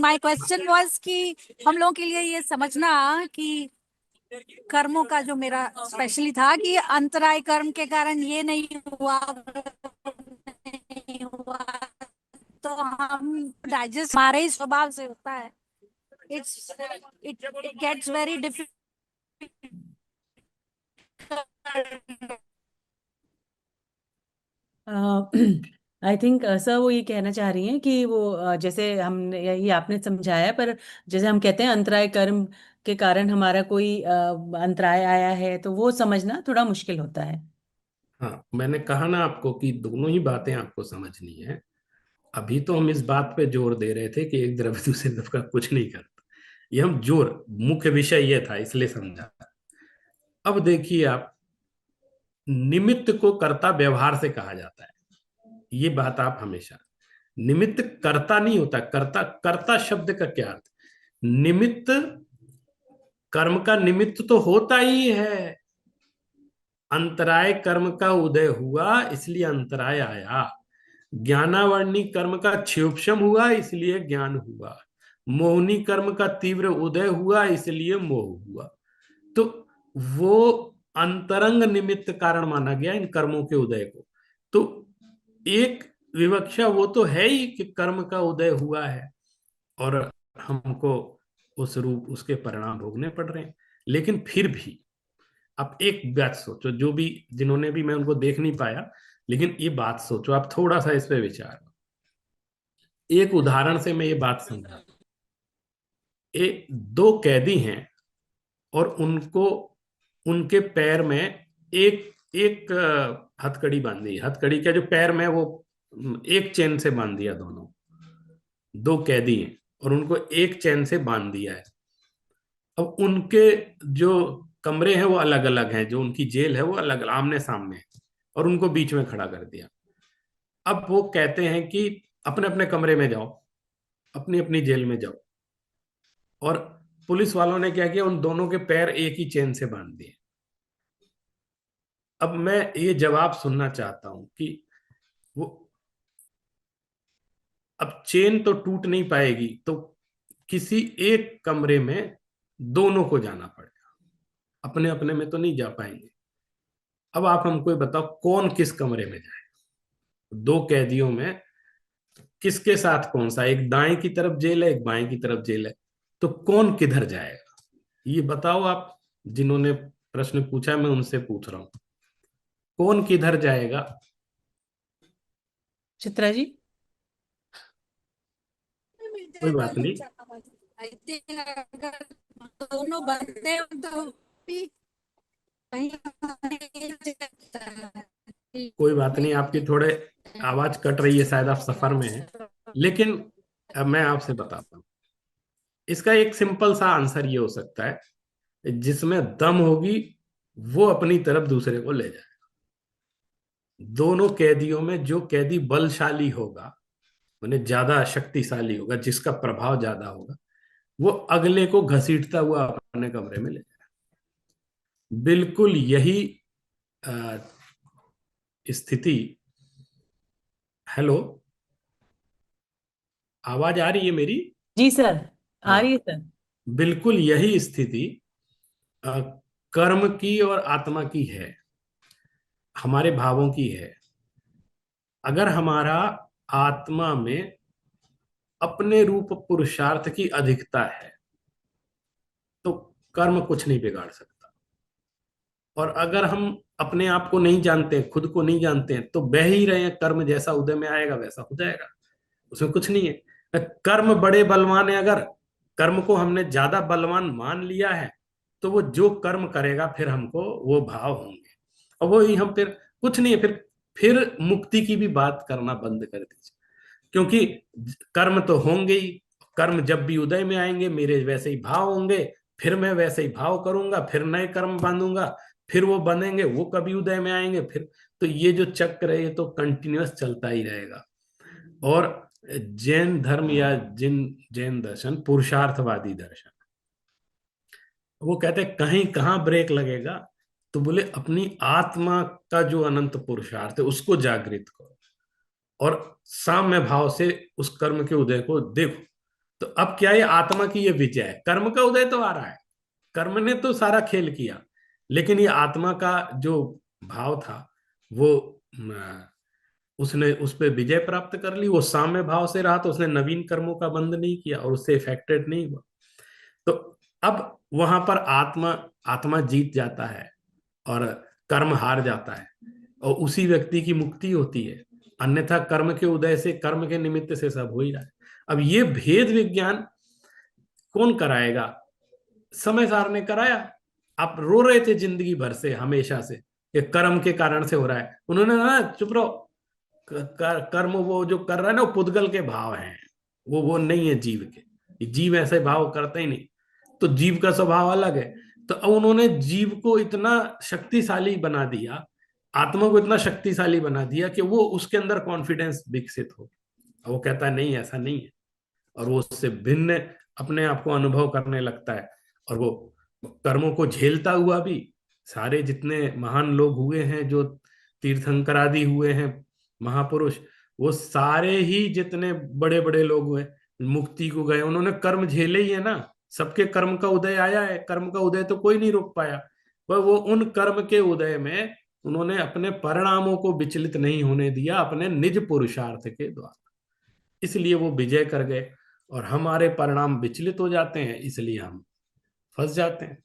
My question was कि हम लोगों के लिए ये समझना कि कर्मों का जो मेरा स्पेशली था कि अंतराय कर्म के कारण ये नहीं हुआ, नहीं हुआ, तो हम डाइजेस्ट हमारे ही स्वभाव से होता है। It's it gets very difficult. I think sir वो ये कहना चाह रही हैं कि वो जैसे हमने ये आपने समझाया, पर जैसे हम कहते हैं अंतराय कर्म के कारण हमारा कोई अंतराय आया है, तो वो समझना थोड़ा मुश्किल होता है। हाँ, मैंने कहा ना आपको कि दोनों ही बातें आपको समझनी है। अभी तो हम इस बात पे जोर दे रहे थे कि एक द्रव्य दूसरे द्रव्य का कुछ नहीं करता। ये हम जोर, मुख्य विषय ये था, इसलिए समझा। अब देखिए आप, निमित्त को कर्ता व्यवहार से कहा जाता है। ये बात आप हमेशा, निमित्त कर्ता नहीं होता। कर्ता, कर्ता शब्द का क्या अर्थ? निमित्त, कर्म का निमित्त तो होता ही है। अंतराय कर्म का उदय हुआ इसलिए अंतराय आया। ज्ञानावरणी कर्म का क्षोभशम हुआ इसलिए ज्ञान हुआ। मोहनी कर्म का तीव्र उदय हुआ इसलिए मोह हुआ। तो वो अंतरंग निमित्त कारण माना गया इन कर्मों के उदय को। तो एक विवक्षा वो तो है ही कि कर्म का उदय हुआ है और हमको उस रूप, उसके परिणाम भोगने पड़ रहे हैं। लेकिन फिर भी आप एक बात सोचो, जो भी, जिन्होंने भी, मैं उनको देख नहीं पाया, लेकिन ये बात सोचो आप, थोड़ा सा इस पे विचार। एक उदाहरण से मैं ये बात समझा। एक दो कैदी हैं और उनको, उनके पैर में एक एक हथकड़ी बांधी। हथकड़ी का जो पैर में वो एक चेन से बांध दिया। दोनों, दो कैदी हैं और उनको एक चेन से बांध दिया है। अब उनके जो कमरे हैं वो अलग अलग हैं, जो उनकी जेल है वो अलग, आमने सामने है, और उनको बीच में खड़ा कर दिया। अब वो कहते हैं कि अपने अपने कमरे में जाओ, अपनी अपनी जेल में जाओ। और पुलिस वालों ने क्या किया, उन दोनों के पैर एक ही चेन से बांध दिए। अब मैं ये जवाब सुनना चाहता हूं कि वो, अब चेन तो टूट नहीं पाएगी, तो किसी एक कमरे में दोनों को जाना पड़ेगा, अपने अपने में तो नहीं जा पाएंगे। अब आप हमको ये बताओ, कौन किस कमरे में जाए? दो कैदियों में किसके साथ कौन सा, एक दाएं की तरफ जेल है, एक बाएं की तरफ जेल है, तो कौन किधर जाएगा? ये बताओ आप। जिन्होंने प्रश्न पूछा, मैं उनसे पूछ रहा हूं, कौन किधर जाएगा? चित्रा जी। कोई बात नहीं, आई थिंक अगर दोनों बनते हो तो भी कहीं कोई बात नहीं, आपकी थोड़े आवाज कट रही है, शायद आप सफर में हैं। लेकिन अब मैं आपसे बताता हूँ, इसका एक सिंपल सा आंसर ये हो सकता है, जिसमें दम होगी वो अपनी तरफ दूसरे को ले जाए। दोनों कैदियों में जो कैदी बलशाली होगा, माने ज्यादा शक्तिशाली होगा, जिसका प्रभाव ज्यादा होगा, वो अगले को घसीटता हुआ अपने कमरे में ले जाए। बिल्कुल यही अ, स्थिति। हेलो, आवाज आ रही है मेरी? जी सर, आ रही हाँ, है सर। बिल्कुल यही स्थिति अ, कर्म की और आत्मा की है, हमारे भावों की है। अगर हमारा आत्मा में अपने रूप पुरुषार्थ की अधिकता है तो कर्म कुछ नहीं बिगाड़ सकता। और अगर हम अपने आप को नहीं जानते, खुद को नहीं जानते हैं, तो बह ही रहे हैं, कर्म जैसा उदय में आएगा वैसा हो जाएगा, उसमें कुछ नहीं है। कर्म बड़े बलवान है, अगर कर्म को हमने ज्यादा बलवान मान लिया है, तो वो जो कर्म करेगा फिर हमको वो भाव होंगे, और वो ही हम फिर, कुछ नहीं है, फिर मुक्ति की भी बात करना बंद कर दीजिए। क्योंकि कर्म तो होंगे ही, कर्म जब भी उदय में आएंगे मेरे वैसे ही भाव होंगे, फिर मैं वैसे ही भाव करूंगा, फिर नए कर्म बांधूंगा, फिर वो बनेंगे, वो कभी उदय में आएंगे फिर। तो ये जो चक्र है ये तो कंटिन्यूअस चलता ही रहेगा। और जैन धर्म या जिन जैन दर्शन पुरुषार्थवादी दर्शन, वो कहते हैं कहीं कहाँ ब्रेक लगेगा, तो बोले अपनी आत्मा का जो अनंत पुरुषार्थ है उसको जागृत करो और साम्य भाव से उस कर्म के उदय को देखो। तो अब क्या है, आत्मा की ये विजय है। कर्म का उदय तो आ रहा है, कर्म ने तो सारा खेल किया, लेकिन ये आत्मा का जो भाव था वो उसने उस पर विजय प्राप्त कर ली। वो साम्य भाव से रहा तो उसने नवीन कर्मों का बंध नहीं किया और उससे इफेक्टेड नहीं हुआ। तो अब वहां पर आत्मा आत्मा जीत जाता है और कर्म हार जाता है, और उसी व्यक्ति की मुक्ति होती है। अन्यथा कर्म के उदय से, कर्म के निमित्त से सब हो ही रहा है। अब ये भेद विज्ञान कौन कराएगा? समय सार ने कराया। आप रो रहे थे जिंदगी भर से, हमेशा से, कि कर्म के कारण से हो रहा है। उन्होंने ना, चुप रहो, कर्म वो जो कर रहा है ना, वो पुद्गल के भाव हैं, वो नहीं है जीव के। जीव ऐसे भाव करते ही नहीं, तो जीव का स्वभाव अलग है। तो अब उन्होंने जीव को इतना शक्तिशाली बना दिया, आत्मा को इतना शक्तिशाली बना दिया कि वो उसके अंदर कॉन्फिडेंस विकसित हो। वो कहता है नहीं, ऐसा नहीं है, और वो उससे भिन्न अपने आप को अनुभव करने लगता है। और वो कर्मों को झेलता हुआ भी, सारे जितने महान लोग हुए हैं, जो तीर्थंकर आदि हुए हैं, महापुरुष, वो सारे ही जितने बड़े बड़े लोग हुए, मुक्ति को गए, उन्होंने कर्म झेले ही है ना। सबके कर्म का उदय आया है, कर्म का उदय तो कोई नहीं रोक पाया, पर वो उन कर्म के उदय में उन्होंने अपने परिणामों को विचलित नहीं होने दिया, अपने निज पुरुषार्थ के द्वारा। इसलिए वो विजय कर गए। और हमारे परिणाम विचलित हो जाते हैं, इसलिए हम फंस जाते हैं।